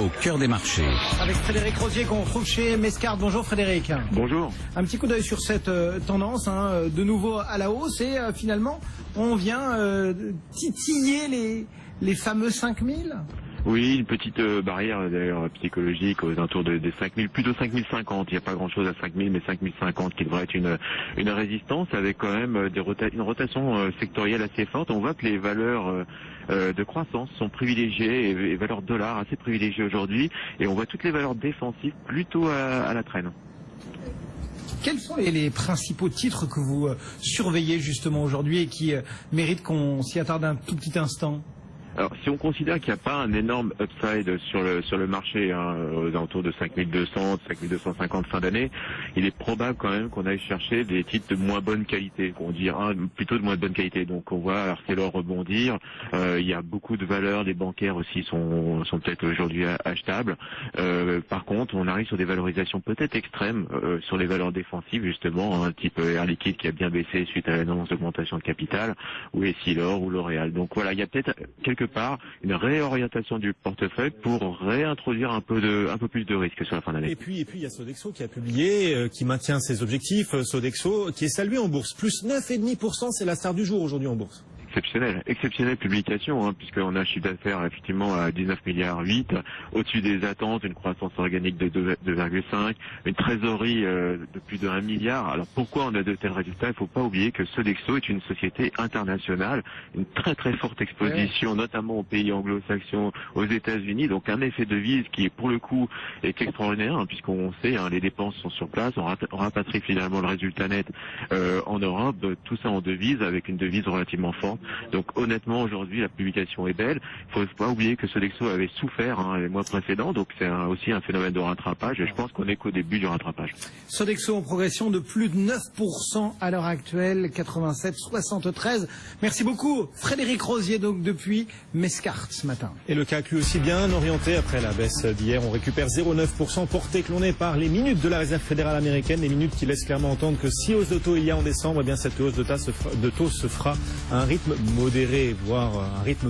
au cœur des marchés. Avec Frédéric Rosier qu'on retrouve chez Mescart. Bonjour Frédéric. Bonjour. Un petit coup d'œil sur cette tendance, de nouveau à la hausse et finalement on vient titiller les fameux 5000. Oui, une petite barrière d'ailleurs psychologique aux alentours des 5000, plutôt 5050. Il n'y a pas grand-chose à 5000, mais 5050 qui devrait être une résistance avec quand même une rotation sectorielle assez forte. On voit que les valeurs de croissance sont privilégiées et valeurs dollars assez privilégiées aujourd'hui. Et on voit toutes les valeurs défensives plutôt à la traîne. Quels sont les principaux titres que vous surveillez justement aujourd'hui et qui méritent qu'on s'y attarde un tout petit instant ? Alors, si on considère qu'il n'y a pas un énorme upside sur le marché, aux alentours de 5200, 5250 fin d'année, il est probable quand même qu'on aille chercher des titres de moins bonne qualité, on dit plutôt de moins bonne qualité. Donc, on voit Arcelor rebondir. Il y a beaucoup de valeurs, les bancaires aussi sont peut-être aujourd'hui achetables. Par contre, on arrive sur des valorisations peut-être extrêmes sur les valeurs défensives justement, type Air Liquide qui a bien baissé suite à l'annonce d'augmentation de capital, ou Essilor ou L'Oréal. Donc voilà, il y a peut-être quelque part une réorientation du portefeuille pour réintroduire un peu plus de risque sur la fin d'année. Et puis il y a Sodexo qui a publié, qui maintient ses objectifs. Sodexo qui est salué en bourse, plus 9,5%, c'est la star du jour aujourd'hui en bourse. Exceptionnelle publication, puisqu'on a un chiffre d'affaires effectivement à 19,8 milliards, au-dessus des attentes, une croissance organique de 2,5, une trésorerie de plus de 1 milliard. Alors pourquoi on a de tels résultats? Il ne faut pas oublier que Sodexo est une société internationale, une très très forte exposition, notamment aux pays anglo-saxons, aux États-Unis, donc un effet de devise qui pour le coup est extraordinaire, puisqu'on sait les dépenses sont sur place, on rapatrie finalement le résultat net en Europe, tout ça en devise avec une devise relativement forte. Donc honnêtement aujourd'hui la publication est belle. Il ne faut pas oublier que Sodexo avait souffert les mois précédents, donc c'est aussi un phénomène de rattrapage et je pense qu'on est qu'au début du rattrapage. Sodexo en progression de plus de 9% à l'heure actuelle, 87,73. Merci beaucoup Frédéric Rosier donc depuis Mescart ce matin. Et le CAC lui aussi bien orienté après la baisse d'hier. On récupère 0,9% porté cloné par les minutes de la Réserve fédérale américaine, les minutes qui laissent clairement entendre que si hausse de taux il y a en décembre, eh bien cette hausse de taux se fera à un rythme modéré, voire un rythme